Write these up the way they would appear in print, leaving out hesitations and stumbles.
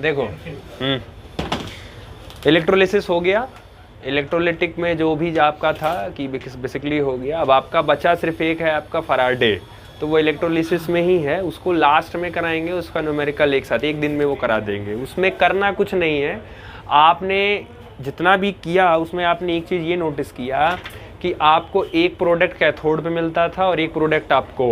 देखो इलेक्ट्रोलिसिस हो गया, इलेक्ट्रोलिटिक में जो भी आपका था कि बेसिकली हो गया। अब आपका बचा सिर्फ एक है आपका फराडे, तो वो इलेक्ट्रोलिसिस में ही है, उसको लास्ट में कराएंगे, उसका न्यूमेरिकल एक साथ एक दिन में वो करा देंगे। उसमें करना कुछ नहीं है, आपने जितना भी किया उसमें आपने एक चीज़ ये नोटिस किया कि आपको एक प्रोडक्ट कैथोड पे मिलता था और एक प्रोडक्ट आपको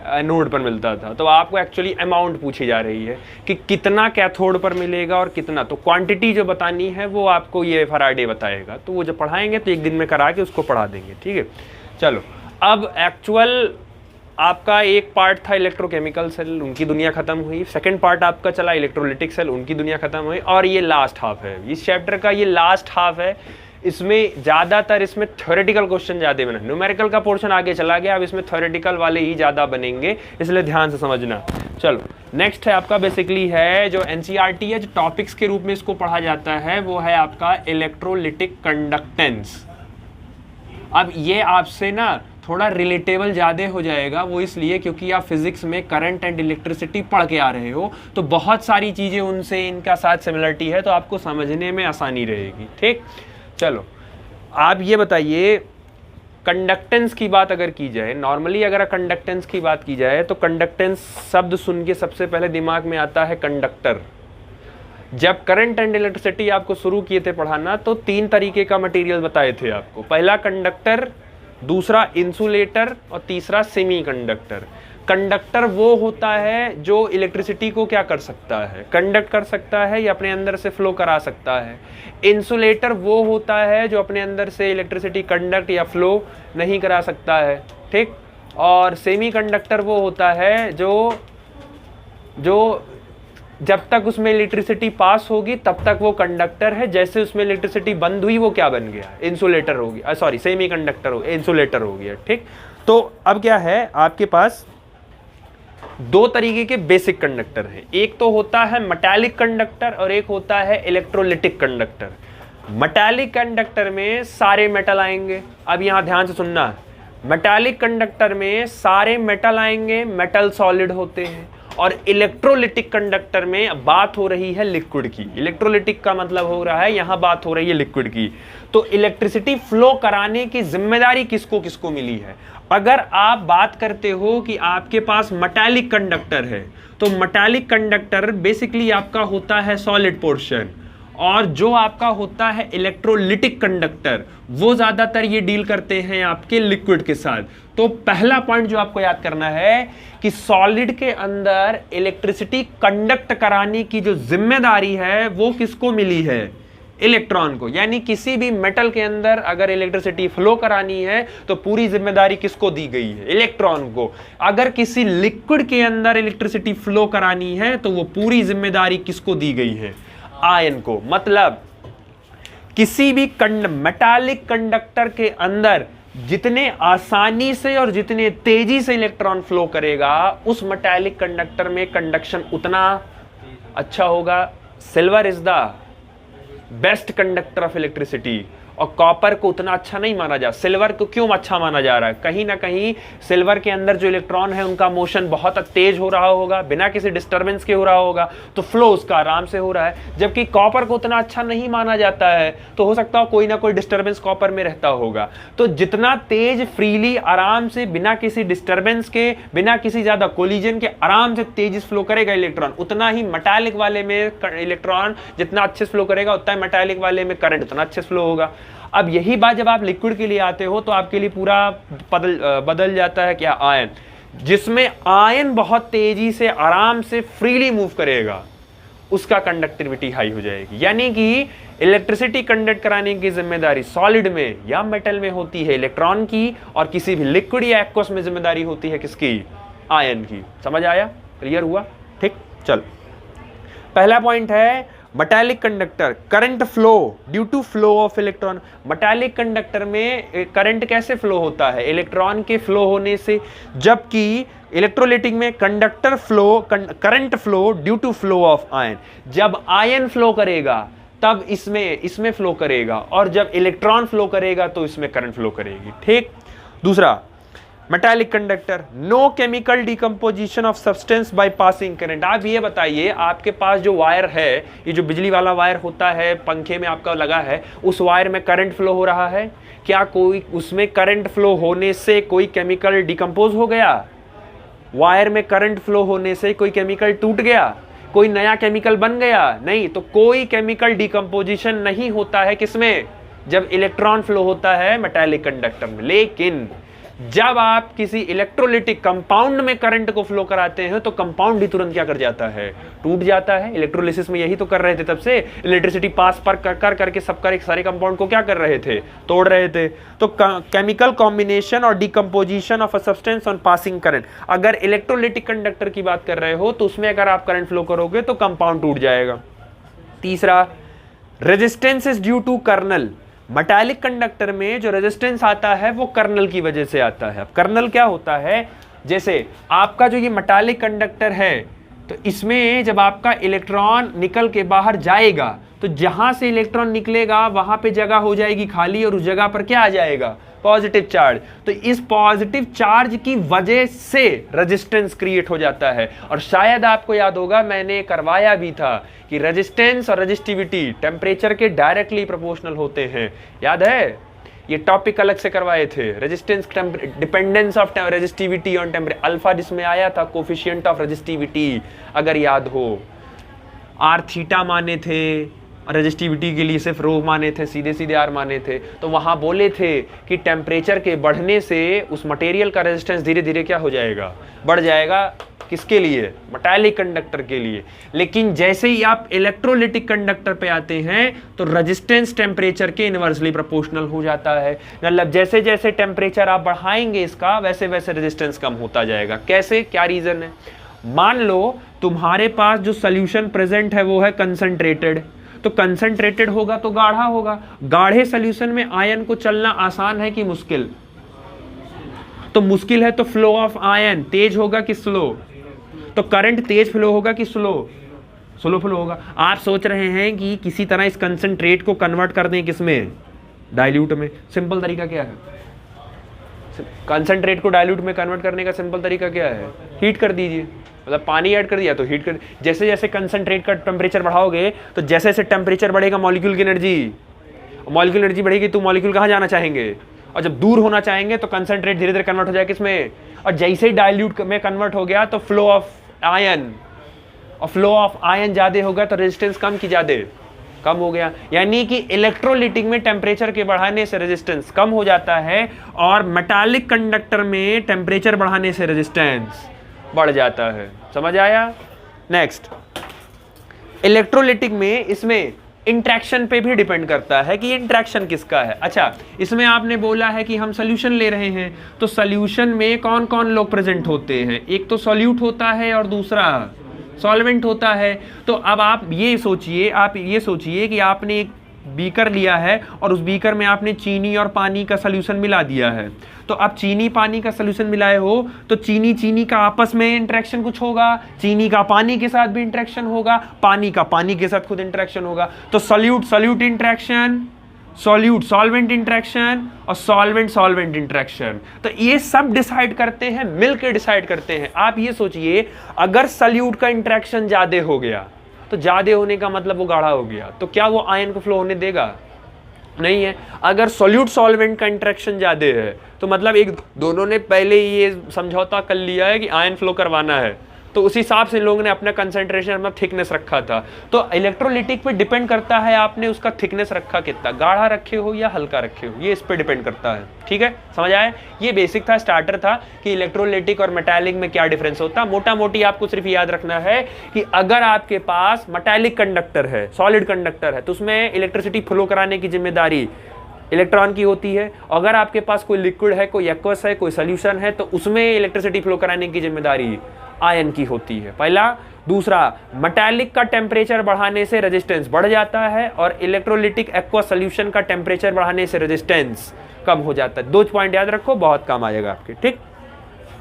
एनोड पर मिलता था। तो आपको एक्चुअली अमाउंट पूछी जा रही है कि कितना कैथोड पर मिलेगा और कितना, तो क्वांटिटी जो बतानी है वो आपको ये फराडे बताएगा। तो वो जब पढ़ाएंगे तो एक दिन में करा के उसको पढ़ा देंगे, ठीक है। चलो अब एक्चुअल आपका एक पार्ट था इलेक्ट्रोकेमिकल सेल, उनकी दुनिया खत्म हुई। सेकंड पार्ट आपका चला इलेक्ट्रोलिटिक सेल, उनकी दुनिया खत्म हुई। और ये लास्ट हाफ है इस चैप्टर का, ये लास्ट हाफ है। इसमें ज़्यादातर इसमें थ्योरेटिकल क्वेश्चन ज़्यादा बने, न्यूमेरिकल का पोर्शन आगे चला गया, अब इसमें थ्योरेटिकल वाले ही ज़्यादा बनेंगे, इसलिए ध्यान से समझना। चलो नेक्स्ट है आपका बेसिकली है जो एनसीईआरटी है, जो टॉपिक्स के रूप में इसको पढ़ा जाता है वो है आपका इलेक्ट्रोलिटिक कंडक्टेंस। अब ये आपसे ना थोड़ा रिलेटेबल ज़्यादा हो जाएगा, वो इसलिए क्योंकि आप फिजिक्स में करंट एंड इलेक्ट्रिसिटी पढ़ के आ रहे हो, तो बहुत सारी चीज़ें उनसे इनका साथ सिमिलरिटी है, तो आपको समझने में आसानी रहेगी, ठीक। चलो आप ये बताइए, कंडक्टेंस की बात अगर की जाए, नॉर्मली अगर कंडक्टेंस की बात की जाए तो कंडक्टेंस शब्द सुन के सबसे पहले दिमाग में आता है कंडक्टर। जब करंट एंड इलेक्ट्रिसिटी आपको शुरू किए थे पढ़ाना तो 3 तरीके का मटेरियल बताए थे आपको, पहला कंडक्टर, दूसरा इंसुलेटर और तीसरा सेमीकंडक्टर। कंडक्टर वो होता है जो इलेक्ट्रिसिटी को क्या कर सकता है, कंडक्ट कर सकता है या अपने अंदर से फ्लो करा सकता है। इंसुलेटर वो होता है जो अपने अंदर से इलेक्ट्रिसिटी कंडक्ट या फ्लो नहीं करा सकता है, ठीक। और सेमीकंडक्टर वो होता है जो जब तक उसमें इलेक्ट्रिसिटी पास होगी तब तक वो कंडक्टर है, जैसे उसमें इलेक्ट्रिसिटी बंद हुई वो क्या बन गया, इंसुलेटर हो गया, सॉरी सेमीकंडक्टर हो, इंसुलेटर हो गया, ठीक। तो अब क्या है, आपके पास 2 तरीके के बेसिक कंडक्टर हैं, एक तो होता है मेटालिक कंडक्टर और एक होता है इलेक्ट्रोलिटिक कंडक्टर। मेटालिक कंडक्टर में सारे मेटल आएंगे, अब यहां ध्यान से सुनना, मेटालिक कंडक्टर में सारे मेटल आएंगे, मेटल सॉलिड होते हैं। और इलेक्ट्रोलिटिक कंडक्टर में बात हो रही है लिक्विड की, इलेक्ट्रोलिटिक का मतलब हो रहा है यहां बात हो रही है लिक्विड की। तो इलेक्ट्रिसिटी फ्लो कराने की जिम्मेदारी किसको किसको मिली है। अगर आप बात करते हो कि आपके पास मेटालिक कंडक्टर है तो मेटालिक कंडक्टर बेसिकली आपका होता है सॉलिड पोर्शन, और जो आपका होता है इलेक्ट्रोलिटिक कंडक्टर वो ज्यादातर ये डील करते हैं आपके लिक्विड के साथ। तो पहला पॉइंट जो आपको याद करना है कि सॉलिड के अंदर इलेक्ट्रिसिटी कंडक्ट कराने की जो जिम्मेदारी है वो किसको मिली है, इलेक्ट्रॉन को। यानी किसी भी मेटल के अंदर अगर इलेक्ट्रिसिटी फ्लो करानी है तो पूरी जिम्मेदारी किसको दी गई है, इलेक्ट्रॉन को। अगर किसी लिक्विड के अंदर इलेक्ट्रिसिटी फ्लो करानी है तो वो पूरी जिम्मेदारी किसको दी गई है, आयन को। मतलब किसी भी मेटालिक कंडक्टर के अंदर जितने आसानी से और जितने तेजी से इलेक्ट्रॉन फ्लो करेगा उस मेटालिक कंडक्टर में कंडक्शन उतना अच्छा होगा। Silver is the best conductor of electricity, और कॉपर को उतना अच्छा नहीं माना जा। सिल्वर को क्यों अच्छा माना जा रहा है, कहीं ना कहीं सिल्वर के अंदर जो इलेक्ट्रॉन है उनका मोशन बहुत तेज हो रहा होगा, बिना किसी डिस्टरबेंस के हो रहा होगा, तो फ्लो उसका आराम से हो रहा है। जबकि कॉपर को उतना अच्छा नहीं माना जाता है, तो हो सकता हो कोई ना कोई डिस्टरबेंस कॉपर में रहता होगा। तो जितना तेज फ्रीली आराम से बिना किसी डिस्टरबेंस के, बिना किसी ज्यादा कोलिजन के आराम से तेजी से फ्लो करेगा इलेक्ट्रॉन, उतना ही मेटालिक वाले में इलेक्ट्रॉन जितना अच्छे फ्लो करेगा उतना मेटालिक वाले में करंट उतना अच्छे फ्लो होगा। अब यही बात जब आप लिक्विड के लिए आते हो तो आपके लिए पूरा बदल जाता है क्या, आयन। जिसमें आयन बहुत तेजी से आराम से फ्रीली मूव करेगा उसका कंडक्टिविटी हाई हो जाएगी। यानी कि इलेक्ट्रिसिटी कंडक्ट कराने की जिम्मेदारी सॉलिड में या मेटल में होती है इलेक्ट्रॉन की, और किसी भी लिक्विड या एक्वस में जिम्मेदारी होती है किसकी, आयन की। समझ आया, क्लियर हुआ, ठीक। चलो पहला पॉइंट है metallic conductor, current flow due to flow of electron. Metallic conductor में करंट कैसे फ्लो होता है, इलेक्ट्रॉन के फ्लो होने से। जबकि इलेक्ट्रोलिटिक में conductor flow, current flow due to flow of ion. जब आयन फ्लो करेगा तब इसमें फ्लो करेगा, और जब इलेक्ट्रॉन फ्लो करेगा तो इसमें करंट फ्लो करेगी, ठीक। दूसरा, metallic conductor, no chemical decomposition of substance by passing current. आप ये बताइए, आपके पास जो वायर है, ये जो बिजली वाला वायर होता है, पंखे में आपका लगा है, उस वायर में करंट फ्लो हो रहा है, क्या कोई उसमें करंट फ्लो होने से कोई केमिकल डिकम्पोज हो गया? वायर में करंट फ्लो होने से कोई केमिकल टूट गया, कोई नया केमिकल बन गया? नहीं। तो कोई केमिकल डिकम्पोजिशन नहीं होता है किसमें? जब इलेक्ट्रॉन फ्लो होता है मेटालिक कंडक्टर में। लेकिन जब आप किसी इलेक्ट्रोलिटिक कंपाउंड में करंट को फ्लो कराते हैं तो कंपाउंड ही तुरंत क्या कर जाता है? टूट जाता है। इलेक्ट्रोलिसिस में यही तो कर रहे थे, तब से इलेक्ट्रिसिटी पास पर कर करके सब सारे कंपाउंड को क्या कर रहे थे? तोड़ रहे थे। तो केमिकल कॉम्बिनेशन और decomposition of a substance on passing current. अगर इलेक्ट्रोलिटिक कंडक्टर की बात कर रहे हो तो उसमें अगर आप करंट फ्लो करोगे तो कंपाउंड टूट जाएगा। तीसरा, resistance is due to kernel. Metallic conductor में जो रेजिस्टेंस आता है वो कर्नल की वजह से आता है। अब कर्नल क्या होता है? जैसे आपका जो ये मेटालिक कंडक्टर है, तो इसमें जब आपका इलेक्ट्रॉन निकल के बाहर जाएगा तो जहां से इलेक्ट्रॉन निकलेगा वहां पे जगह हो जाएगी खाली, और उस जगह पर क्या आ जाएगा? Positive charge. तो इस पॉजिटिव चार्ज की वजह से रेजिस्टेंस क्रिएट हो जाता है। और शायद आपको याद होगा, मैंने करवाया भी था कि रेजिस्टेंस और रेजिस्टिविटी टेम्परेचर के डायरेक्टली प्रोपोर्शनल होते हैं। याद है? ये टॉपिक अलग से करवाए थे, resistance dependence of resistivity on temperature. Alpha जिसमें आया था कोफिशिएंट ऑफ रेजिस्टिविटी, अगर याद हो। आर थीटा माने थे, रेजिस्टिविटी के लिए सिर्फ रो माने थे, सीधे सीधे आर माने थे। तो वहां बोले थे कि टेम्परेचर के बढ़ने से उस मटेरियल का रेजिस्टेंस धीरे धीरे क्या हो जाएगा? बढ़ जाएगा। किसके लिए? मेटालिक कंडक्टर के लिए। लेकिन जैसे ही आप इलेक्ट्रोलिटिक कंडक्टर पे आते हैं तो रेजिस्टेंस टेम्परेचर के इनवर्सली प्रोपोर्शनल हो जाता है। मतलब जैसे जैसे टेम्परेचर आप बढ़ाएंगे इसका, वैसे वैसे रेजिस्टेंस कम होता जाएगा। कैसे? क्या रीजन है? मान लो तुम्हारे पास जो सोल्यूशन प्रेजेंट है वो है कंसंट्रेटेड, तो कंसंट्रेटेड होगा तो गाढ़ा होगा। गाढ़े सॉल्यूशन में आयन को चलना आसान है कि मुश्किल? तो मुश्किल है, तो फ्लो ऑफ आयन तेज होगा कि स्लो? तो करंट तेज फ्लो होगा कि स्लो? स्लो फ्लो होगा। आप सोच रहे हैं कि किसी तरह इस कंसंट्रेट को कन्वर्ट कर दें किसमें? डाइल्यूट में। सिंपल तरीका क्या है? कंसंट्रेट को डाइल्यूट में कन्वर्ट करने का सिंपल तरीका क्या है? हीट कर दीजिए। मतलब पानी ऐड कर दिया तो हीट कर, जैसे जैसे कंसंट्रेट का टेम्परेचर बढ़ाओगे तो जैसे जैसे टेम्परेचर बढ़ेगा मॉलिक्यूल की एनर्जी, मॉलिक्यूल एनर्जी बढ़ेगी तो मॉलिक्यूल कहाँ जाना चाहेंगे? और जब दूर होना चाहेंगे तो कंसंट्रेट धीरे धीरे कन्वर्ट हो जाएगा किसमें? और जैसे ही डाइल्यूट में कन्वर्ट हो गया तो फ्लो ऑफ आयन, और फ्लो ऑफ आयन ज्यादा होगा तो रेजिस्टेंस कम की ज्यादा? कम हो गया। यानी कि इलेक्ट्रोलिटिक में टेम्परेचर के बढ़ाने से रेजिस्टेंस कम हो जाता है, और मेटालिक कंडक्टर में टेम्परेचर बढ़ाने से रेजिस्टेंस बढ़ जाता है। समझ आया? नेक्स्ट, इलेक्ट्रोलिटिक में इसमें इंट्रैक्शन पे भी डिपेंड करता है कि इंट्रैक्शन किसका है। अच्छा, इसमें आपने बोला है कि हम सोल्यूशन ले रहे हैं, तो सोल्यूशन में कौन कौन लोग प्रेजेंट होते हैं? एक तो सॉल्यूट होता है और दूसरा सॉल्वेंट होता है। तो अब आप ये सोचिए कि आपने एक बीकर लिया है और उस बीकर में आपने चीनी और पानी का सॉल्यूशन मिला दिया है। तो अब चीनी पानी का सॉल्यूशन मिलाए हो तो चीनी का आपस में इंटरेक्शन कुछ होगा, चीनी का पानी के साथ भी इंटरेक्शन होगा, पानी का पानी के साथ खुद इंटरेक्शन होगा। तो solute interaction, solute solvent interaction, और सॉल्वेंट इंटरेक्शन। तो ये सब डिसाइड करते हैं, मिलकर डिसाइड करते हैं। आप ये सोचिए, अगर सॉल्यूट का इंटरेक्शन ज्यादा हो गया तो ज्यादा होने का मतलब वो गाढ़ा हो गया, तो क्या वो आयन को फ्लो होने देगा? नहीं है। अगर सॉल्यूट सॉल्वेंट का इंटरेक्शन ज्यादा है तो मतलब एक दोनों ने पहले ही ये समझौता कर लिया है कि आयन फ्लो करवाना है, तो उस हिसाब से लोगों ने अपना कंसंट्रेशन, अपना थिकनेस रखा था। तो इलेक्ट्रोलिटिक पे डिपेंड करता है आपने उसका थिकनेस रखा कितना, गाढ़ा रखे हो या हल्का रखे हो, ये इस पे डिपेंड करता है। ठीक है, समझ आया? ये बेसिक था, स्टार्टर था कि इलेक्ट्रोलिटिक और मेटालिक में क्या डिफरेंस होता है। मोटा मोटी आपको सिर्फ याद रखना है कि अगर आपके पास मेटालिक कंडक्टर है, सॉलिड कंडक्टर है, तो उसमें इलेक्ट्रिसिटी फ्लो कराने की जिम्मेदारी इलेक्ट्रॉन की होती है। अगर आपके पास कोई लिक्विड है, कोई एक्वस है, कोई सोल्यूशन है, तो उसमें इलेक्ट्रिसिटी फ्लो कराने की जिम्मेदारी आयन की होती है। पहला। दूसरा, मेटालिक का टेम्परेचर बढ़ाने से रेजिस्टेंस बढ़ जाता है, और इलेक्ट्रोलिटिक एक्वस सॉल्यूशन का टेम्परेचर बढ़ाने से रेजिस्टेंस कम हो जाता है। 2 पॉइंट याद रखो, बहुत काम आएगा आपके। ठीक,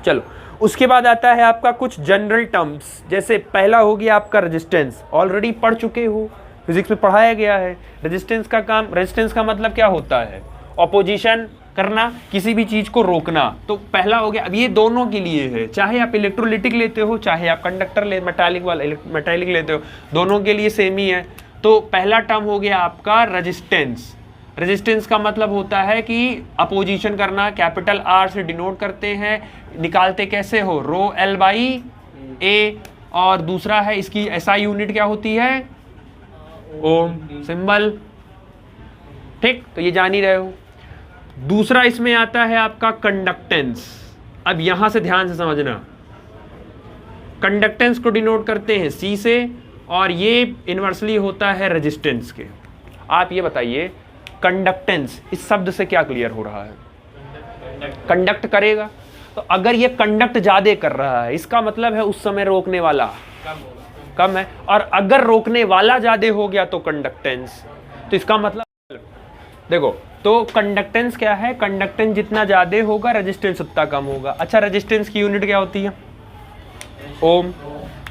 चलो उसके बाद आता है आपका कुछ जनरल टर्म्स। जैसे पहला हो गया आपका रेजिस्टेंस, ऑलरेडी पढ़ चुके हो, फिजिक्स में पढ़ाया गया है। रेजिस्टेंस का काम, रेजिस्टेंस का मतलब क्या होता है? ऑपोजिशन करना, किसी भी चीज को रोकना। तो पहला हो गया। अब ये दोनों के लिए है, चाहे आप इलेक्ट्रोलिटिक लेते हो चाहे आप कंडक्टर मेटालिक लेते हो, दोनों के लिए सेम ही है। तो पहला टर्म हो गया आपका रेजिस्टेंस। रेजिस्टेंस का मतलब होता है कि अपोजिशन करना, कैपिटल आर से डिनोट करते हैं, निकालते कैसे हो, रो एल बाई ए। और दूसरा है इसकी एसआई यूनिट क्या होती है, ओम सिंबल, ठीक, तो ये जान ही रहे हो। दूसरा इसमें आता है आपका कंडक्टेंस। अब यहां से ध्यान से समझना, कंडक्टेंस को डिनोट करते हैं सी से, और ये इनवर्सली होता है रेजिस्टेंस के। आप ये बताइए कंडक्टेंस इस शब्द से क्या क्लियर हो रहा है, कंडक्ट करेगा। तो अगर ये कंडक्ट ज्यादा कर रहा है इसका मतलब है उस समय रोकने वाला कम है, और अगर रोकने वाला ज्यादा हो गया तो कंडक्टेंस, तो इसका मतलब देखो, तो कंडक्टेंस क्या है, कंडक्टेंस जितना ज्यादा होगा रेजिस्टेंस उतना कम होगा। अच्छा, रेजिस्टेंस की यूनिट क्या होती है, ओम।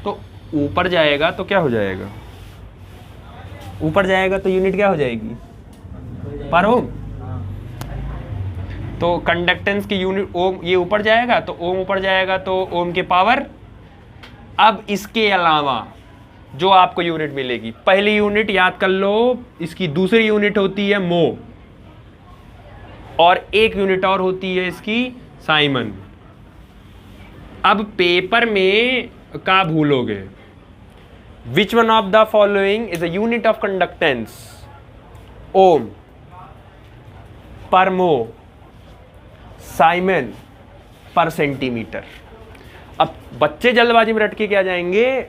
तो ऊपर जाएगा तो क्या हो जाएगा, ऊपर जाएगा तो यूनिट क्या हो जाएगी, पर ओम। तो कंडक्टेंस की यूनिट ओम, ये ऊपर जाएगा तो ओम ऊपर जाएगा तो ओम के पावर। अब इसके अलावा जो आपको यूनिट मिलेगी, पहली यूनिट याद कर लो, इसकी दूसरी यूनिट होती है मो, और एक यूनिट और होती है इसकी साइमन। अब पेपर में का भूलोगे, which one of the following is a unit of conductance, ohm, per mho, Simon, पर सेंटीमीटर। अब बच्चे जल्दबाजी में रट के क्या जाएंगे,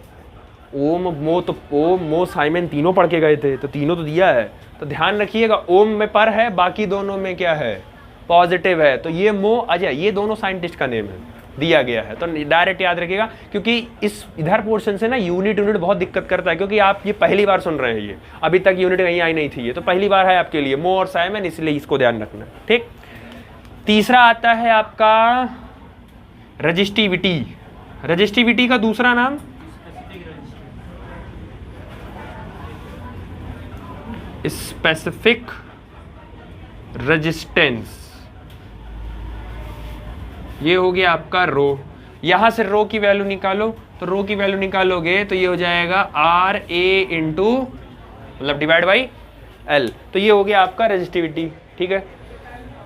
ओम मो, तो ओम मो साइमन तीनों पढ़ के गए थे, तो तीनों तो दिया है। तो ध्यान रखिएगा, ओम में पर है, बाकी दोनों में क्या है, पॉजिटिव है। तो ये मो अजय, ये दोनों साइंटिस्ट का नेम है, दिया गया है, तो डायरेक्ट याद रखिएगा। क्योंकि इस इधर पोर्शन से ना यूनिट बहुत दिक्कत करता है, क्योंकि आप ये पहली बार सुन रहे हैं, ये अभी तक यूनिट कहीं आई नहीं थी, ये तो पहली बार है आपके लिए, मो और साइमन, इसलिए इसको ध्यान रखना, ठीक। तीसरा आता है आपका रजिस्टिविटी। रजिस्टिविटी का दूसरा नाम स्पेसिफिक रेजिस्टेंस, ये हो गया आपका रो। यहां से रो की वैल्यू निकालो, तो रो की वैल्यू निकालोगे तो ये हो जाएगा आर ए इंटू, मतलब डिवाइड बाई एल। तो ये हो गया आपका रेजिस्टिविटी, ठीक है।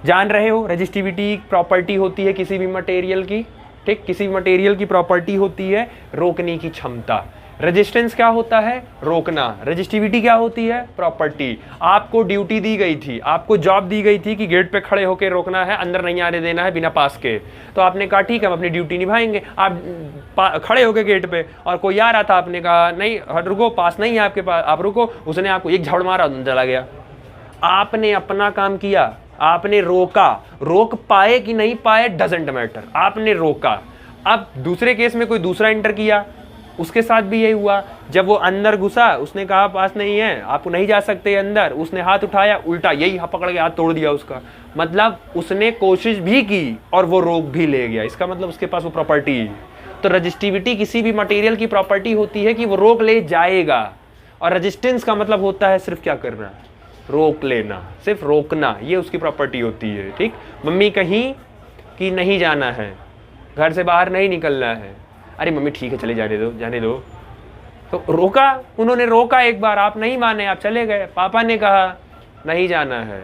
जान रहे हो रेजिस्टिविटी प्रॉपर्टी होती है किसी भी मटेरियल की, ठीक, किसी भी मटेरियल की प्रॉपर्टी होती है रोकने की क्षमता। रेजिस्टेंस क्या होता है, रोकना। रेजिस्टिविटी क्या होती है, प्रॉपर्टी। आपको ड्यूटी दी गई थी, आपको जॉब दी गई थी कि गेट पे खड़े होकर रोकना है, अंदर नहीं आने देना है बिना पास के। तो आपने कहा ठीक है, हम अपनी ड्यूटी निभाएंगे। आप खड़े हो गए गेट पे और कोई आ रहा था, आपने कहा नहीं रुको, पास नहीं है आपके पास, आप रुको। उसने आपको एक झपड़ मारा, चला गया। आपने अपना काम किया, आपने रोका। रोक पाए कि नहीं पाए डजंट मैटर, आपने रोका। अब दूसरे केस में कोई दूसरा एंटर किया, उसके साथ भी यही हुआ। जब वो अंदर घुसा, उसने कहा पास नहीं है, आप नहीं जा सकते अंदर, उसने हाथ उठाया, उल्टा यही पकड़ के हाथ तोड़ दिया उसका। मतलब उसने कोशिश भी की और वो रोक भी ले गया, इसका मतलब उसके पास वो प्रॉपर्टी है। तो रजिस्टिविटी किसी भी मटेरियल की प्रॉपर्टी होती है कि वो रोक ले जाएगा, और रेजिस्टेंस का मतलब होता है सिर्फ क्या करना, रोक लेना, सिर्फ रोकना, ये उसकी प्रॉपर्टी होती है, ठीक। मम्मी कहीं कि नहीं जाना है, घर से बाहर नहीं निकलना है, अरे मम्मी ठीक है चले जाने दो, जाने दो। तो रोका, उन्होंने रोका एक बार, आप नहीं माने, आप चले गए। पापा ने कहा नहीं जाना है,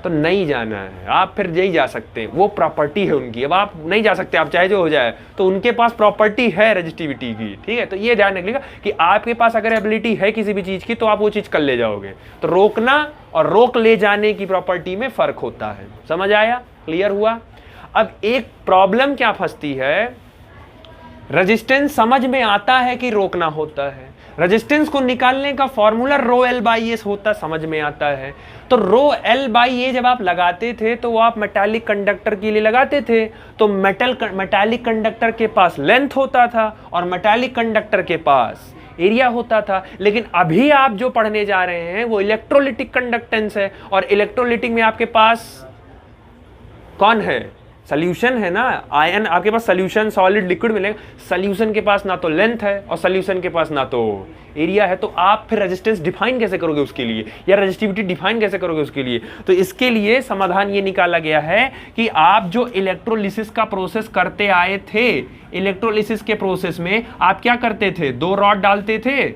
तो नहीं जाना है, आप फिर यही जा सकते हैं, वो प्रॉपर्टी है उनकी। अब आप नहीं जा सकते, आप चाहे जो हो जाए, तो उनके पास प्रॉपर्टी है रजिस्टिविटी की, ठीक है। तो ये ध्यान रखिएगा कि आपके पास अगर एबिलिटी है किसी भी चीज की तो आप वो चीज कर ले जाओगे। तो रोकना और रोक ले जाने की प्रॉपर्टी में फर्क होता है, समझ आया, क्लियर हुआ। अब एक प्रॉब्लम क्या फंसती है, रेजिस्टेंस समझ में आता है कि रोकना होता है, रेजिस्टेंस को निकालने का फॉर्मूला रो एल बाई ए होता, समझ में आता है। तो रो एल बाई ए जब आप लगाते थे तो वो आप मेटालिक कंडक्टर के लिए लगाते थे, तो मेटालिक कंडक्टर के पास लेंथ होता था और मेटालिक कंडक्टर के पास एरिया होता था। लेकिन अभी आप जो पढ़ने जा रहे हैं वो इलेक्ट्रोलिटिक कंडक्टेंस है, और इलेक्ट्रोलिटिक में आपके पास कौन है, सोल्यूशन है ना, आयन आपके पास सोल्यूशन सॉलिड लिक्विड मिलेगा, सोल्यूशन के पास ना तो लेंथ है और सोल्यूशन के पास ना तो एरिया है, तो आप फिर रेजिस्टेंस डिफाइन कैसे करोगे उसके लिए, या रेजिस्टिविटी डिफाइन कैसे करोगे उसके लिए। तो इसके लिए समाधान ये निकाला गया है कि आप जो इलेक्ट्रोलिसिस का प्रोसेस करते आए थे, इलेक्ट्रोलिसिस के प्रोसेस में आप क्या करते थे, 2 रॉड डालते थे,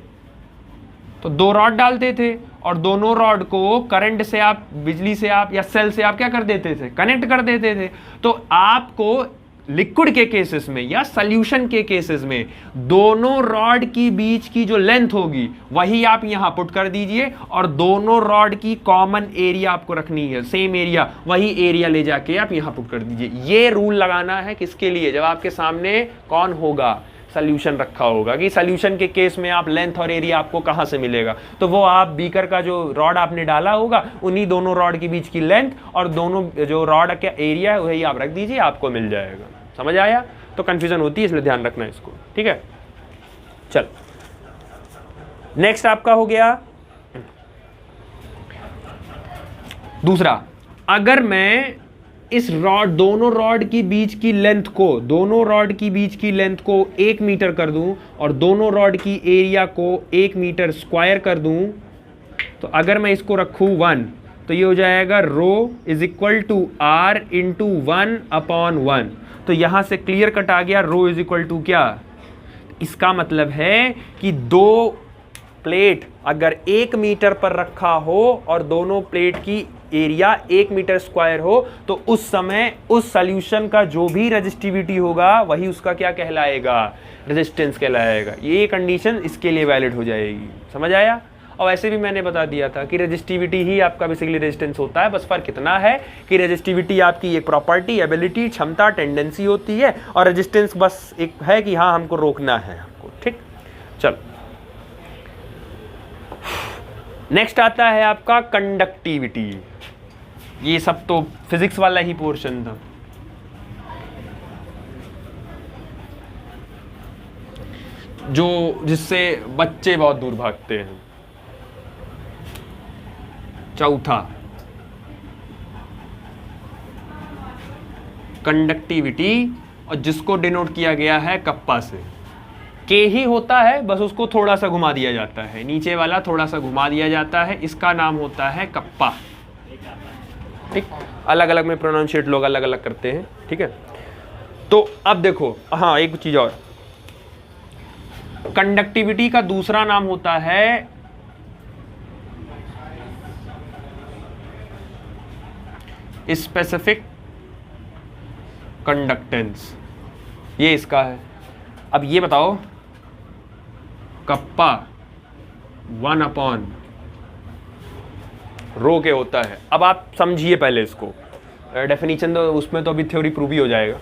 तो 2 रॉड डालते थे और दोनों रॉड को करंट से आप, बिजली से आप या सेल से आप क्या कर देते थे, कनेक्ट कर देते थे। तो आपको लिक्विड के केसेस में या सॉल्यूशन के केसेस में दोनों रॉड की बीच की जो लेंथ होगी वही आप यहां पुट कर दीजिए, और दोनों रॉड की कॉमन एरिया आपको रखनी है, सेम एरिया, वही एरिया ले जाके आप यहां पुट कर दीजिए। ये रूल लगाना है किसके लिए, जब आपके सामने कौन होगा, सॉल्यूशन रखा होगा, कि सॉल्यूशन के केस में आप लेंथ और एरिया आपको कहां से मिलेगा, तो वो आप बीकर का जो रॉड आपने डाला होगा उन्हीं दोनों रॉड के बीच की लेंथ और दोनों जो रॉड का एरिया है वही आप रख दीजिए, आपको मिल जाएगा। समझ आया? तो कंफ्यूजन होती है, इसलिए ध्यान रखना इसको, ठीक है। चल नेक्स्ट आपका हो गया दूसरा, अगर मैं इस रॉड, दोनों रॉड की बीच की लेंथ को, दोनों रॉड की बीच की लेंथ को 1 मीटर कर दूं और दोनों रॉड की एरिया को 1 मीटर स्क्वायर कर दूं, तो अगर मैं इसको रखूं 1, तो ये हो जाएगा rho is equal to R into 1/1। तो यहां से क्लियर कट आ गया, रो इज इक्वल टू क्या, इसका मतलब है कि 2 प्लेट अगर 1 मीटर पर रखा हो और दोनों प्लेट की एरिया 1 मीटर स्क्वायर हो, तो उस समय उस सॉल्यूशन का जो भी रेजिस्टिविटी होगा वही उसका क्या कहलाएगा, रेजिस्टेंस कहलाएगा। ये कंडीशन इसके लिए वैलिड हो जाएगी। समझ आया? और वैसे भी मैंने बता दिया था कि रेजिस्टिविटी ही आपका बेसिकली रेजिस्टेंस होता है, बस फर्क इतना है कि रेजिस्टिविटी आपकी एक प्रॉपर्टी, एबिलिटी, क्षमता, टेंडेंसी होती है, और रेजिस्टेंस बस एक है कि हाँ हमको रोकना है हमको, ठीक। चलो नेक्स्ट आता है आपका कंडक्टिविटी। ये सब तो फिजिक्स वाला ही पोर्शन था। जो जिससे बच्चे बहुत दूर भागते हैं। चौथा, कंडक्टिविटी, और जिसको डिनोट किया गया है कप्पा से। के ही होता है, बस उसको थोड़ा सा घुमा दिया जाता है, नीचे वाला थोड़ा सा घुमा दिया जाता है, इसका नाम होता है कप्पा। ठीक, अलग अलग में प्रोनाउंशिएट लोग अलग अलग करते हैं, ठीक है। तो अब देखो, हाँ एक चीज और, कंडक्टिविटी का दूसरा नाम होता है स्पेसिफिक कंडक्टेंस, ये इसका है। अब ये बताओ, कप्पा 1/ρ के होता है। अब आप समझिए पहले इसको, डेफिनेशन तो उसमें तो अभी थ्योरी प्रूव ही हो जाएगा।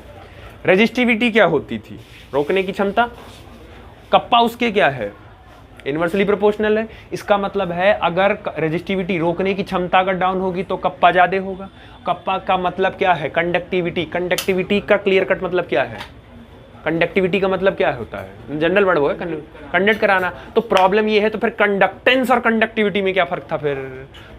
रेजिस्टिविटी क्या होती थी, रोकने की क्षमता। कप्पा उसके क्या है, इनवर्सली प्रोपोर्शनल है। इसका मतलब है अगर रेजिस्टिविटी, रोकने की क्षमता अगर डाउन होगी तो कप्पा ज्यादा होगा। कप्पा का मतलब क्या है, कंडक्टिविटी। कंडक्टिविटी का क्लियर कट मतलब क्या है, कंडक्टिविटी का मतलब क्या होता है, जनरल वर्ड वो है कंडक्ट कराना। तो प्रॉब्लम ये है, तो फिर कंडक्टेंस और कंडक्टिविटी में क्या फर्क था फिर।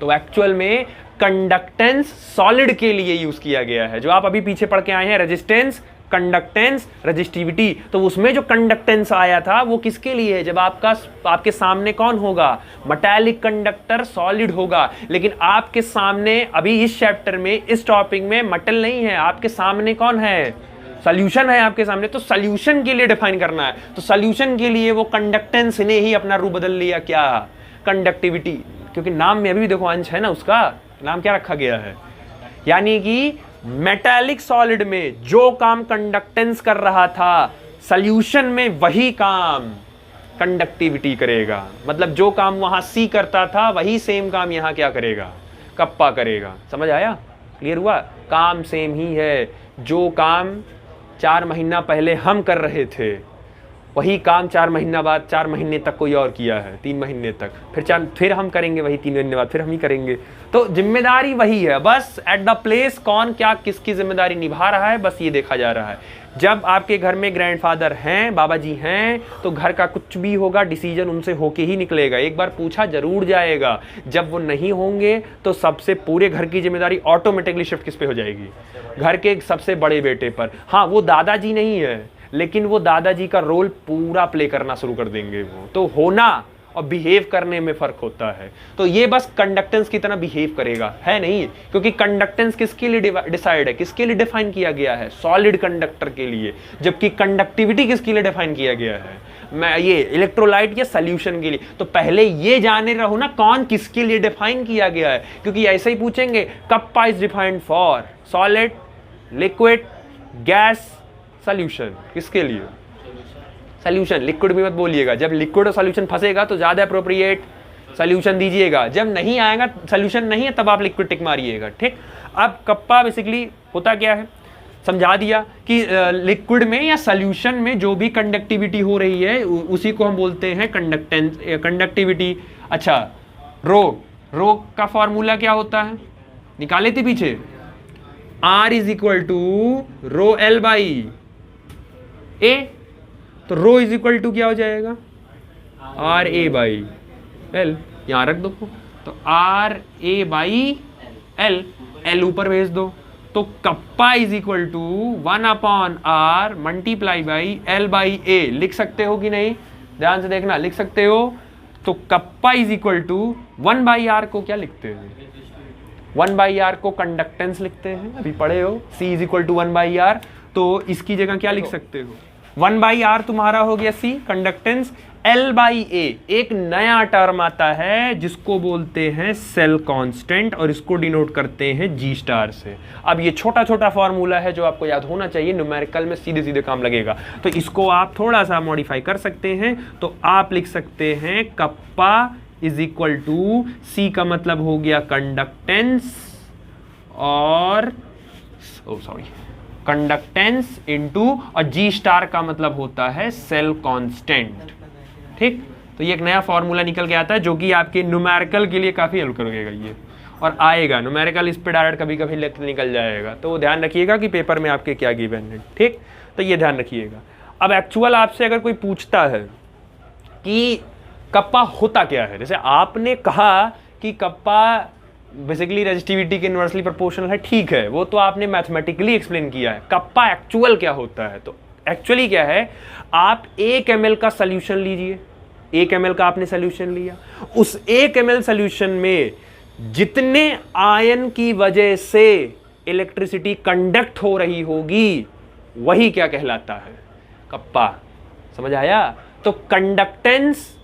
तो एक्चुअल में कंडक्टेंस सॉलिड के लिए यूज किया गया है, जो आप अभी पीछे पढ़ के आए हैं, रेजिस्टेंस, कंडक्टेंस, रेजिस्टिविटी। तो उसमें जो कंडक्टेंस आया था वो किसके लिए है, जब आपके सामने कौन होगा, मेटालिक कंडक्टर सॉलिड होगा। लेकिन आपके सामने अभी इस चैप्टर में, इस टॉपिक में मेटल नहीं है, आपके सामने कौन है, सॉल्यूशन है आपके सामने। तो सॉल्यूशन के लिए डिफाइन करना है, तो सॉल्यूशन के लिए वो कंडक्टेंस ने ही अपना रूप बदल लिया, क्या, कंडक्टिविटी। क्योंकि नाम में अभी भी देखो अंश है ना, उसका नाम क्या रखा गया है। यानी कि मेटालिक सॉलिड में जो काम कंडक्टेंस कर रहा था, सॉल्यूशन में वही काम कंडक्टिविटी करेगा। मतलब जो काम वहां सी करता था वही सेम काम यहां क्या करेगा, कप्पा करेगा। समझ आया, क्लियर हुआ, काम सेम ही है। जो काम 4 महीना पहले हम कर रहे थे वही काम 4 महीना बाद, 4 महीने तक कोई और किया है, 3 महीने तक, फिर हम करेंगे वही, 3 महीने बाद फिर हम ही करेंगे। तो जिम्मेदारी वही है, बस एट द प्लेस कौन क्या किसकी जिम्मेदारी निभा रहा है, बस ये देखा जा रहा है। जब आपके घर में ग्रैंडफादर हैं, बाबा जी हैं, तो घर का कुछ भी होगा डिसीजन उनसे होके ही निकलेगा, एक बार पूछा जरूर जाएगा। जब वो नहीं होंगे तो सबसे पूरे घर की जिम्मेदारी ऑटोमेटिकली शिफ्ट किस पे हो जाएगी? घर के सबसे बड़े बेटे पर। हाँ, वो दादाजी नहीं है, लेकिन वो दादाजी का रोल पूरा प्ले करना शुरू कर देंगे। वो तो होना और बिहेव करने में फर्क होता है। तो ये बस कंडक्टेंस की तरह बिहेव करेगा, है नहीं, क्योंकि कंडक्टेंस किसके लिए डिसाइड है, किसके लिए डिफाइन किया गया है? सॉलिड कंडक्टर के लिए। जबकि कंडक्टिविटी किसके लिए डिफाइन किया गया है? मैं ये इलेक्ट्रोलाइट या सॉल्यूशन के लिए। तो पहले ये जाने रहो ना कौन किसके लिए डिफाइन किया गया है, क्योंकि ऐसे ही पूछेंगे kappa is defined for solid, liquid, gas, solution. किसके लिए? सॉल्यूशन। लिक्विड भी मत बोलिएगा, जब लिक्विड और सॉल्यूशन फंसेगा तो ज्यादा अप्रोप्रिएट सॉल्यूशन दीजिएगा, जब नहीं आएगा सॉल्यूशन नहीं है तब आप लिक्विड टिक मारिएगा। ठीक, अब कप्पा बेसिकली होता क्या है समझा दिया कि लिक्विड में या सॉल्यूशन में जो भी कंडक्टिविटी हो रही है उसी को हम बोलते हैं कंडक्टेंस, कंडक्टिविटी। अच्छा, रो का फॉर्मूला क्या होता है, निकाले थे पीछे? R is equal to rho L by A. तो रो इज इक्वल टू क्या हो जाएगा? R A by L. यहां रख दो, तो R A by L, L ऊपर भेज दो। तो kappa is equal to 1/r multiply by L by A. लिख सकते हो कि नहीं? ध्यान से देखना, लिख सकते हो। तो kappa is equal to 1/r को क्या लिखते हैं? 1/r को कंडक्टेंस लिखते हैं, अभी पढ़े हो। C is equal to 1/r, तो इसकी जगह क्या लिख सकते हो? 1/r तुम्हारा हो गया C कंडक्टेंस। L/A एक नया टर्म आता है जिसको बोलते हैं सेल कांस्टेंट, और इसको डिनोट करते हैं G स्टार से। अब ये छोटा छोटा फॉर्मूला है जो आपको याद होना चाहिए, न्यूमेरिकल में सीधे सीधे काम लगेगा। तो इसको आप थोड़ा सा मॉडिफाई कर सकते हैं। तो आप लिख सकते हैं kappa is equal to C का मतलब हो गया कंडक्टेंस, और कंडक्टेंस इनटू, और G स्टार का मतलब होता है सेल कांस्टेंट। ठीक, तो ये एक नया फॉर्मूला निकल के आता है जो कि आपके न्यूमेरिकल के लिए काफी हेल्प करेगा ये, और आएगा न्यूमेरिकल इस पे डायरेक्ट कभी कभी निकल जाएगा। तो ध्यान रखिएगा कि पेपर में आपके क्या गिवन है। ठीक, तो ये ध्यान रखिएगा। अब एक्चुअल आपसे अगर कोई पूछता है कि कप्पा होता क्या है, जैसे आपने कहा कि कप्पा बेसिकली रेजिस्टिविटी के इनवर्सली प्रोपोर्शनल है, ठीक है, वो तो आपने मैथमेटिकली एक्सप्लेन किया है। कप्पा एक्चुअल क्या होता है? तो एक्चुअली क्या है, आप 1 ml का सोल्यूशन लीजिए, 1 ml का आपने सोल्यूशन लिया, उस 1 ml सोल्यूशन में जितने आयन की वजह से इलेक्ट्रिसिटी कंडक्ट हो रही होगी वही क्या कहलाता है? कप्पा। समझ आया? तो conductance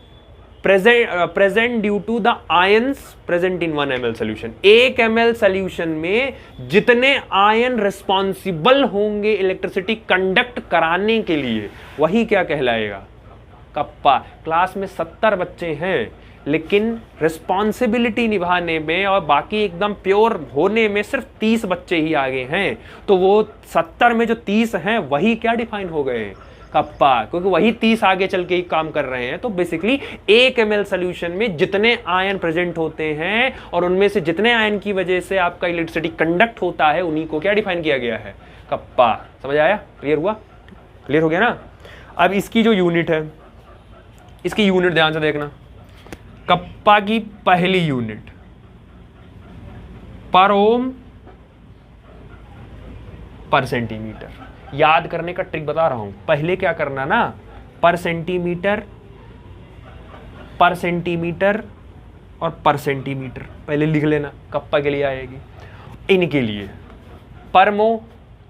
present due to the ions present in 1 ml solution। 1 ml solution में जितने आयन रिस्पॉन्सिबल होंगे इलेक्ट्रिसिटी कंडक्ट कराने के लिए वही क्या कहलाएगा? कप्पा। क्लास में 70 बच्चे हैं, लेकिन रिस्पॉन्सिबिलिटी निभाने में और बाकी एकदम प्योर होने में सिर्फ 30 बच्चे ही आगे हैं। तो वो 70 में जो 30 हैं वही क्या डिफाइन हो गए? कप्पा, क्योंकि वही 30 आगे चल के ही काम कर रहे हैं। तो बेसिकली 1 ml सोल्यूशन में जितने आयन प्रेजेंट होते हैं और उनमें से जितने आयन की वजह से आपका इलेक्ट्रिसिटी कंडक्ट होता है उन्हीं को क्या डिफाइन किया गया है? कप्पा। समझ आया? क्लियर हुआ? क्लियर हो गया ना? अब इसकी जो यूनिट है, इसकी यूनिट ध्यान से देखना। कप्पा की पहली यूनिट पर ओम पर सेंटीमीटर। याद करने का ट्रिक बता रहा हूं, पहले क्या करना ना, पर सेंटीमीटर और पर सेंटीमीटर पहले लिख लेना, कप्पा के लिए आएगी। इनके लिए पर मो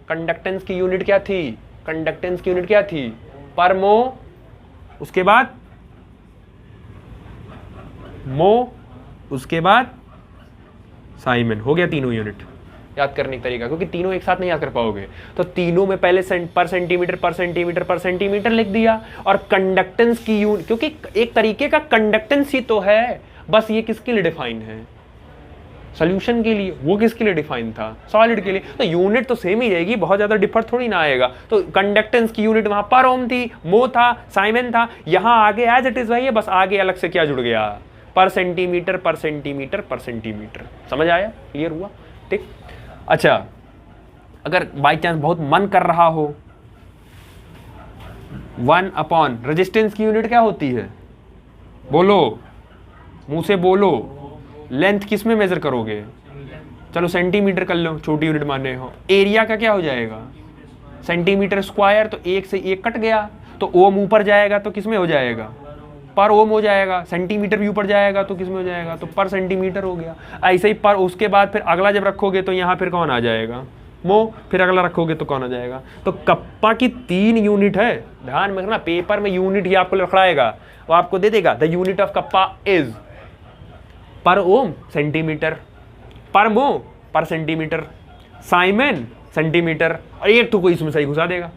कंडक्टेंस की यूनिट क्या थी? कंडक्टेंस की यूनिट क्या थी? पर मो, उसके बाद मो, उसके बाद साइमन। हो गया तीनों यूनिट याद करने का तरीका, क्योंकि तीनों एक साथ नहीं याद कर पाओगे। तो तीनों में पहले पर सेंटीमीटर लिख दिया, और कंडक्टेंस की यूनिट, क्योंकि एक तरीके का कंडक्टेंस ही तो है, बस ये किसके लिए डिफाइन है? सॉल्यूशन के लिए। वो किसके लिए डिफाइन था? सॉलिड के लिए। तो यूनिट तो सेम ही रहेगी, बहुत ज्यादा डिफर थोड़ी ना आएगा। तो कंडक्टेंस की यूनिट वहां पर ओम थी, मो था, साइमन था। यहां आगे एज इट इज वही है, बस आगे अलग से क्या जुड़ गया? पर सेंटीमीटर। समझ आया? क्लियर हुआ? ठीक। अच्छा, अगर बाई चांस बहुत मन कर रहा हो 1 अपॉन रेजिस्टेंस की यूनिट क्या होती है, बोलो, मुंह से बोलो। लेंथ किस में मेजर करोगे, चलो सेंटीमीटर कर लो, छोटी यूनिट मान रहे हो। एरिया का क्या हो जाएगा, सेंटीमीटर स्क्वायर, तो 1 से 1 कट गया, तो ओम ऊपर जाएगा तो किस में हो जाएगा, पर ओम हो जाएगा। सेंटीमीटर भी ऊपर जाएगा तो किस में हो जाएगा, तो पर सेंटीमीटर हो गया। ऐसे ही पर, उसके बाद फिर अगला जब रखोगे तो यहाँ फिर कौन आ जाएगा, मो, फिर अगला रखोगे तो कौन आ जाएगा। तो कप्पा की 3 यूनिट है, ध्यान में रखना, पेपर में यूनिट ही आपको लिखवाएगा, वो आपको दे देगा the unit of kappa is पर ओम सेंटीमीटर, पर मो पर सेंटीमीटर, साइमन सेंटीमीटर, और एक तो कोई इसमें सही घुसा देगा,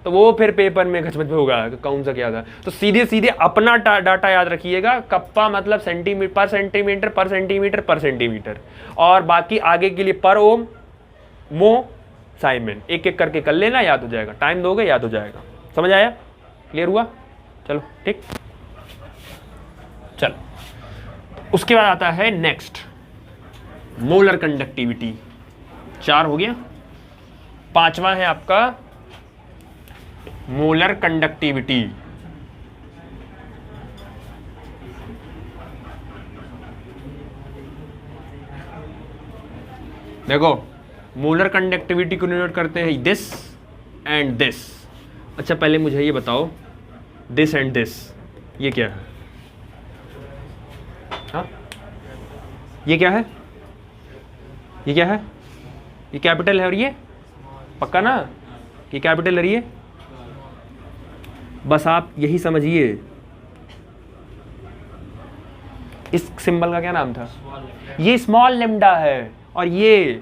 तो वो फिर पेपर में खचमच होगा कौन सा क्या था। तो सीधे सीधे अपना डाटा याद रखिएगा, कप्पा मतलब सेंटीमीटर पर सेंटीमीटर पर सेंटीमीटर पर सेंटीमीटर, और बाकी आगे के लिए पर ओम, मो, साइमन, एक एक करके कर लेना, याद हो जाएगा। टाइम दोगे याद हो जाएगा। समझ आया, क्लियर हुआ, चलो ठीक। चलो उसके बाद आता है नेक्स्ट मोलर कंडक्टिविटी, 4 हो गया। 5वां है आपका मोलर कंडक्टिविटी। देखो मोलर कंडक्टिविटी को डिनोट करते हैं दिस एंड दिस। अच्छा पहले मुझे ये बताओ, दिस एंड दिस ये क्या है, हाँ ये क्या है, ये क्या है, ये कैपिटल है और ये पक्का ना, ये कैपिटल है, ये बस आप यही समझिए। इस सिंबल का क्या नाम था, ये स्मॉल लेम्डा है, और ये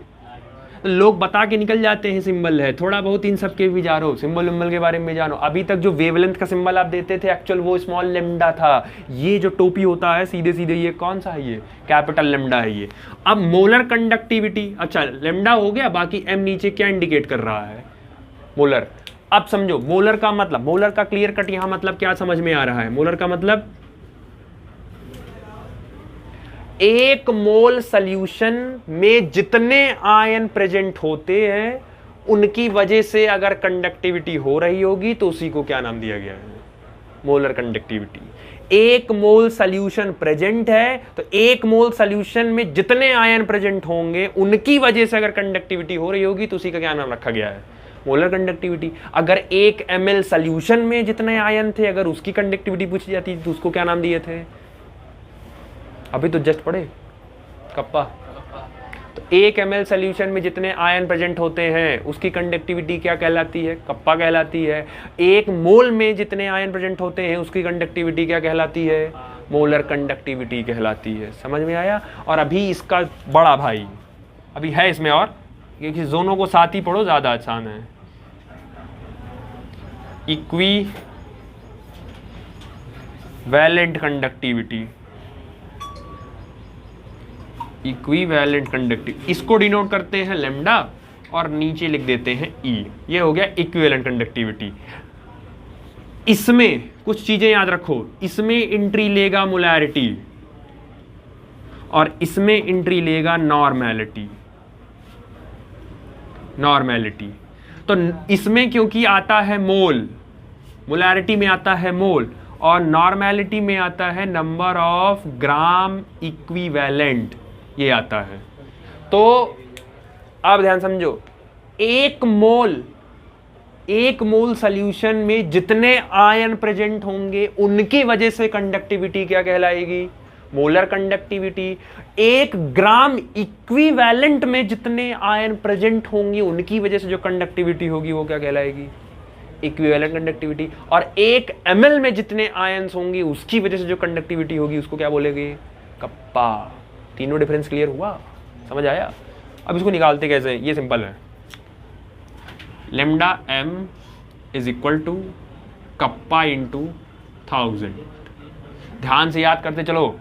लोग बता के निकल जाते हैं सिंबल है, थोड़ा बहुत इन सब के भी जानो, सिंबल विंबल के बारे में जानो। अभी तक जो वेवलेंथ का सिंबल आप देते थे एक्चुअल वो स्मॉल लेम्डा था, ये जो टोपी होता है सीधे सीधे ये कौन सा है, ये कैपिटल लेम्डा है ये। अब मोलर कंडक्टिविटी, अच्छा लेम्डा हो गया, बाकी एम नीचे क्या इंडिकेट कर रहा है, मोलर। अब समझो मोलर का मतलब, मोलर का क्लियर कट यहां मतलब क्या समझ में आ रहा है, मोलर का मतलब 1 मोल सॉल्यूशन में जितने आयन प्रेजेंट होते हैं उनकी वजह से अगर कंडक्टिविटी हो रही होगी तो उसी को क्या नाम दिया गया है, मोलर कंडक्टिविटी। 1 मोल सॉल्यूशन प्रेजेंट है तो 1 मोल सॉल्यूशन में जितने आयन प्रेजेंट होंगे उनकी वजह से अगर कंडक्टिविटी हो रही होगी तो उसी का क्या नाम रखा गया है, मोलर कंडक्टिविटी। अगर 1 ml सॉल्यूशन में जितने आयन थे अगर उसकी कंडक्टिविटी पूछी जाती तो उसको क्या नाम दिए थे, अभी तो जस्ट पढ़े, कप्पा। तो 1 ml सॉल्यूशन में जितने आयन प्रेजेंट होते हैं उसकी कंडक्टिविटी क्या कहलाती है, कप्पा कहलाती है। 1 मोल में जितने आयन प्रेजेंट होते हैं उसकी कंडक्टिविटी क्या कहलाती है, मोलर कंडक्टिविटी कहलाती है। समझ में आया। और अभी इसका बड़ा भाई अभी है इसमें, और क्योंकि दोनों को साथ ही पढ़ो ज्यादा आसान है। Equivalent conductivity, equivalent conductivity, इसको डिनोट करते हैं लेम्डा और नीचे लिख देते हैं ई। ये हो गया इक्विवेलेंट कंडक्टिविटी। इसमें कुछ चीजें याद रखो, इसमें एंट्री लेगा मोलैरिटी और इसमें एंट्री लेगा नॉर्मेलिटी। नॉर्मेलिटी तो इसमें क्योंकि आता है मोल, मोलैरिटी में आता है मोल, और नॉर्मेलिटी में आता है नंबर ऑफ ग्राम इक्विवेलेंट, ये आता है। तो अब ध्यान समझो, 1 मोल सॉल्यूशन में जितने आयन प्रेजेंट होंगे उनकी वजह से कंडक्टिविटी क्या कहलाएगी, मोलर कंडक्टिविटी। 1 ग्राम इक्विवेलेंट में जितने आयन प्रेजेंट होंगे उनकी वजह से जो कंडक्टिविटी होगी वो क्या कहलाएगी, इक्विवेलेंट कंडक्टिविटी। और 1 ml में जितने आयन्स होंगे उसकी वजह से जो कंडक्टिविटी होगी उसको क्या बोलेंगे, कप्पा। तीनों डिफरेंस क्लियर हुआ, समझ आया। अब इसको निकालते कैसे, ये सिंपल है, lambda m is equal to kappa into 1000। ध्यान से याद करते चलो,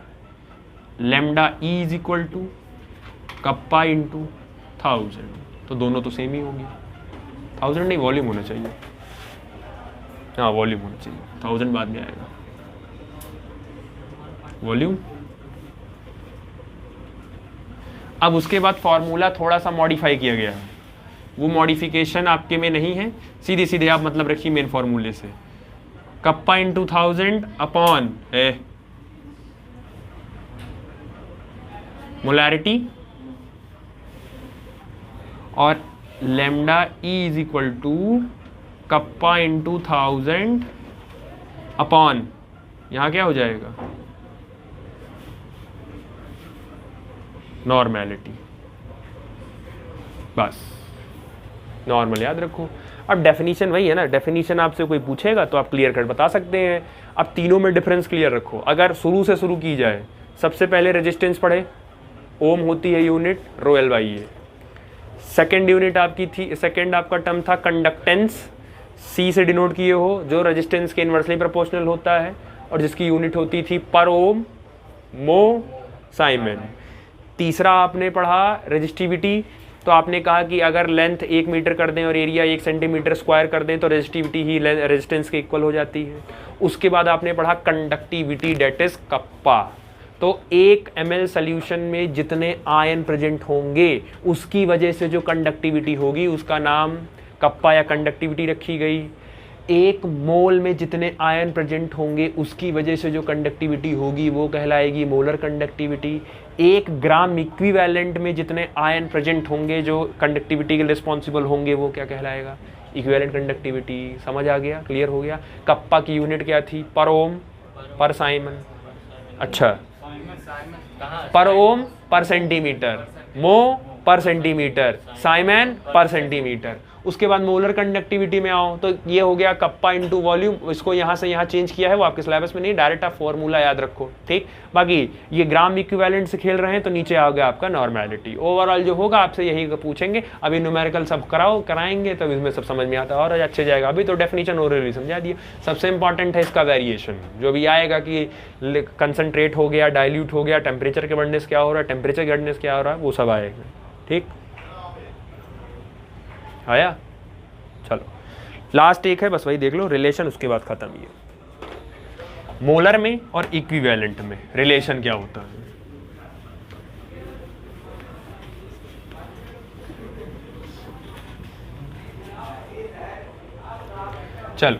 lambda e is equal to kappa into 1000, तो दोनों तो सेम ही होंगे। 1000 नहीं, वॉल्यूम होना चाहिए, हाँ वॉल्यूम होना चाहिए, 1000 बाद में आएगा वॉल्यूम। अब उसके बाद फॉर्मूला थोड़ा सा मॉडिफाई किया गया है, वो मॉडिफिकेशन आपके में नहीं है, सीधे सीधे आप मतलब रखिए मेन फॉर्मूले से। कप्पा इंटू 1000 अपॉन मोलैरिटी, और lambda E is equal to kappa into 1000 upon, यहाँ क्या हो जाएगा, नॉर्मेलिटी। बस नॉर्मल याद रखो। अब डेफिनीशन वही है ना, डेफिनीशन आपसे कोई पूछेगा तो आप क्लियर कट बता सकते हैं। अब तीनों में डिफरेंस क्लियर रखो। अगर शुरू से शुरू की जाए, सबसे पहले रेजिस्टेंस पढ़े, ओम होती है unit, row L by A. Second unit आपकी थी, सेकेंड आपका टर्म था कंडक्टेंस, सी से डिनोट किए हो, जो रेजिस्टेंस के इन्वर्सली प्रोपोर्शनल होता है और जिसकी यूनिट होती थी पर ओम मो साइमन। तीसरा आपने पढ़ा रेजिस्टिविटी, तो आपने कहा कि अगर लेंथ 1 मीटर कर दें और एरिया 1 सेंटीमीटर स्क्वायर कर दें तो रेजिस्टिविटी ही रेजिस्टेंस के इक्वल हो जाती है। उसके बाद आपने पढ़ा कंडक्टिविटी, डेट इज कप्पा। तो 1 ml सोल्यूशन में जितने आयन प्रेजेंट होंगे उसकी वजह से जो कंडक्टिविटी होगी उसका नाम कप्पा या कंडक्टिविटी रखी गई। 1 मोल में जितने आयन प्रेजेंट होंगे उसकी वजह से जो कंडक्टिविटी होगी वो कहलाएगी मोलर कंडक्टिविटी। 1 ग्राम इक्विवेलेंट में जितने आयन प्रेजेंट होंगे जो कंडक्टिविटी के रिस्पॉन्सिबल होंगे वो क्या कहलाएगा, इक्विवेलेंट कंडक्टिविटी। समझ आ गया, क्लियर हो गया। कप्पा की यूनिट क्या थी, पर ओम पर साइमन। अच्छा, पर ओम पर सेंटीमीटर, मो पर सेंटीमीटर, साइमन पर सेंटीमीटर। उसके बाद मोलर कंडक्टिविटी में आओ तो ये हो गया कप्पा इंटू वॉल्यूम। इसको यहाँ से यहाँ चेंज किया है, वो आपके सिलेबस में नहीं, डायरेक्ट आप फॉर्मूला याद रखो, ठीक। बाकी ये ग्राम इक्विवेलेंट से खेल रहे हैं तो नीचे आ गया आपका नॉर्मेलिटी। ओवरऑल जो होगा आपसे यही पूछेंगे। अभी न्यूमेरिकल सब कराएंगे तब इसमें सब समझ में आता है और अच्छे जाएगा। अभी तो डेफिनेशन ओरली समझा दिया। सबसे इंपॉर्टेंट है इसका वेरिएशन, जो भी आएगा कि कंसनट्रेट हो गया, डाइल्यूट हो गया, टेम्परेचर के बढ़ने से क्या हो रहा है, टेम्परेचर गिरने से क्या हो रहा है, वो सब आएगा, ठीक। आया, चलो लास्ट एक है बस, वही देख लो रिलेशन, उसके बाद खत्म। ये मोलर में और इक्विवेलेंट में रिलेशन क्या होता है। चलो,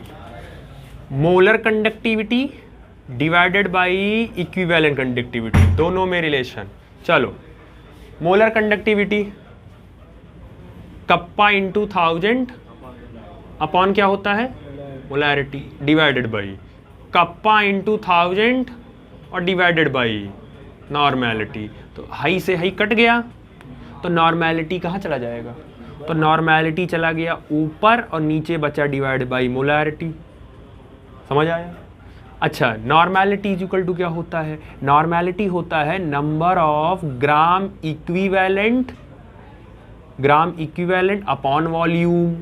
molar conductivity divided by equivalent conductivity, दोनों में रिलेशन। चलो, molar conductivity kappa into 1000 upon क्या होता है, molarity, divided by kappa into 1000 और डिवाइडेड बाई नॉर्मेलिटी। तो हाई से हाई कट गया तो नॉर्मेलिटी कहाँ चला जाएगा, तो नॉर्मेलिटी चला गया ऊपर और नीचे बचा डिवाइड बाई मोलैरिटी। समझ आया। अच्छा, नॉर्मेलिटी इज इक्वल टू क्या होता है, नॉर्मेलिटी होता है number of gram equivalent upon volume.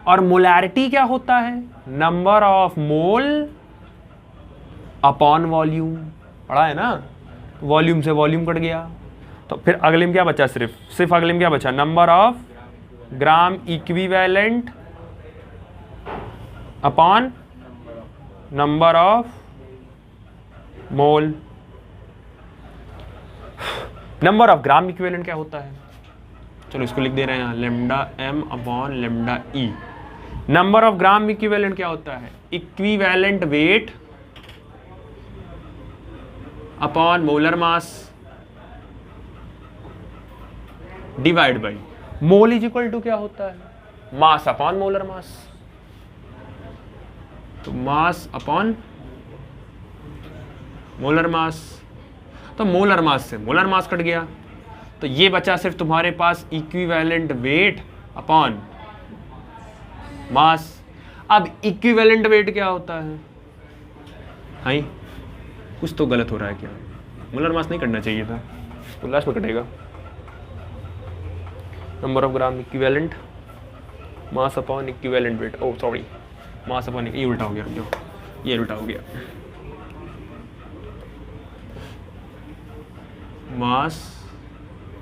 और मोलैरिटी क्या होता है, number of mole upon volume. पढ़ा है ना, वॉल्यूम से वॉल्यूम कट गया तो फिर अगले में क्या बचा, सिर्फ अगले में क्या बचा, number of gram equivalent upon number of mole. Number of gram equivalent क्या होता है, चलो इसको लिख दे रहे हैं, lambda M upon lambda E. Number of gram equivalent क्या होता है, equivalent weight upon molar mass divide by mole is equal to क्या होता है, मास अपॉन मोलर मास। तो मास अपॉन मोलर मास, तो मोलर मास से मोलर मास कट गया तो ये बचा सिर्फ तुम्हारे पास इक्विवेलेंट वेट अपॉन मास। अब इक्विवेलेंट वेट क्या होता है, हाई कुछ तो गलत हो रहा है क्या, मोलर मास नहीं करना चाहिए था, तो लास्ट में कटेगा number of gram equivalent mass upon equivalent wait. Oh sorry, mass upon, ये उल्टा हो गया, जो ये उल्टा हो गया, mass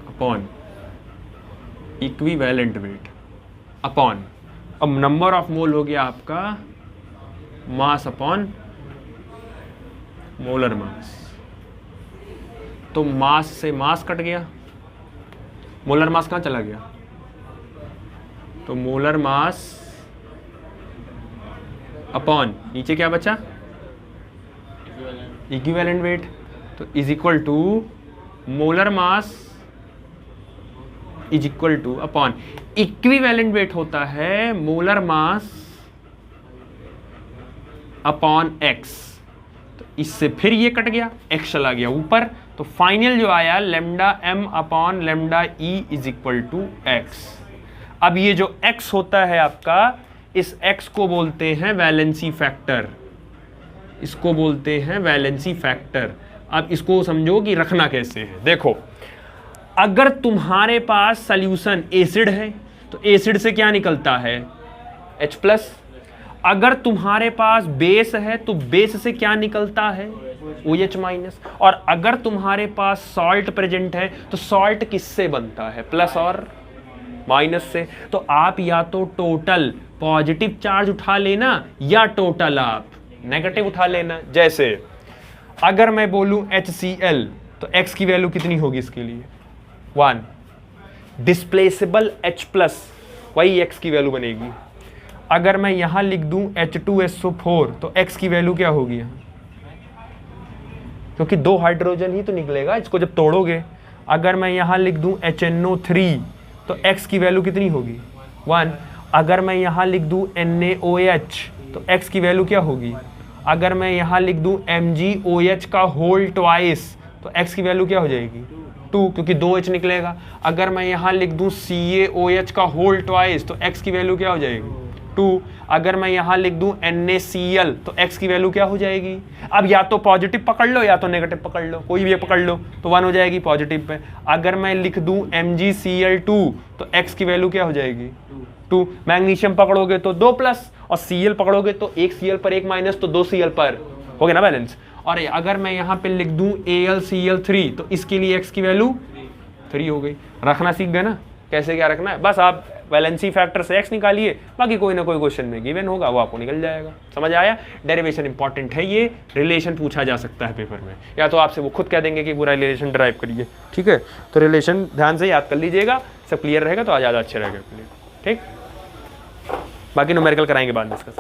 upon equivalent weight upon, अब नंबर ऑफ मोल हो गया आपका मास अपॉन मोलर मास। तो मास से मास कट गया, मोलर मास कहाँ चला गया, तो मोलर मास अपॉन नीचे क्या बचा, इक्विवेलेंट वेट, तो is equal to molar mass is equal to upon equivalent weight होता है मोलर मास अपॉन एक्स। तो इससे फिर ये कट गया, एक्स चला गया ऊपर, तो फाइनल जो आया lambda M upon lambda E is equal to X. अब ये जो एक्स होता है आपका, इस एक्स को बोलते हैं वैलेंसी फैक्टर, इसको बोलते हैं वैलेंसी फैक्टर। अब इसको समझो कि रखना कैसे है। देखो, अगर तुम्हारे पास सॉल्यूशन एसिड है तो एसिड से क्या निकलता है, H+। अगर तुम्हारे पास बेस है तो बेस से क्या निकलता है, OH-। और अगर तुम्हारे पास सॉल्ट प्रेजेंट है तो सॉल्ट किससे बनता है, प्लस और माइनस से। तो आप या तो टोटल पॉजिटिव चार्ज उठा लेना या टोटल आप नेगेटिव उठा लेना। जैसे अगर मैं बोलूं HCl तो x की वैल्यू कितनी होगी इसके लिए, 1। डिस्प्लेसेबल H+ वही x की वैल्यू बनेगी। अगर मैं यहां लिख दूं H2SO4 तो x की वैल्यू क्या होगी, क्योंकि 2 हाइड्रोजन ही तो निकलेगा इसको जब तोड़ोगे। अगर मैं यहां लिख दूं HNO3 तो x की वैल्यू कितनी होगी, 1। अगर मैं यहां लिख दूं NaOH तो x की वैल्यू क्या होगी। अगर मैं यहां लिख दूं MgOH का होल ट्वाइस तो x की वैल्यू क्या हो जाएगी, 2, क्योंकि 2H निकलेगा। अगर मैं यहां लिख दूं CaOH का होल ट्वाइस तो x की वैल्यू क्या हो जाएगी, 2। अगर मैं यहां लिख दूं NaCl तो x की वैल्यू क्या हो जाएगी। अब या तो पॉजिटिव पकड़ लो या तो नेगेटिव पकड़ लो, कोई भी पकड़ लो, तो 1 हो जाएगी पॉजिटिव पे। अगर मैं लिख दूं MgCl2 तो x की वैल्यू क्या हो जाएगी, 2। मैग्नीशियम पकड़ोगे तो 2+ और Cl पकड़ोगे तो 1 Cl पर 1 माइनस, तो 2 Cl पर, हो गया ना बैलेंस। और अगर मैं यहाँ पे लिख दूं AlCl3 तो इसके लिए x की वैल्यू 3 हो गई। रखना सीख गए ना कैसे क्या रखना है, बस आप वैलेंसी फैक्टर से x निकालिए, बाकी कोई ना कोई क्वेश्चन में गिवन होगा वो आपको निकल जाएगा। समझ आया, डेरिवेशन इंपॉर्टेंट है, ये रिलेशन पूछा जा सकता है पेपर में, या तो आपसे वो खुद कह देंगे कि पूरा रिलेशन ड्राइव करिए, ठीक है। तो रिलेशन ध्यान से याद कर लीजिएगा, सब क्लियर रहेगा तो ज़्यादा अच्छे रहेगा, ठीक। बाकी न्यूमेरिकल कराएंगे बाद में इसका।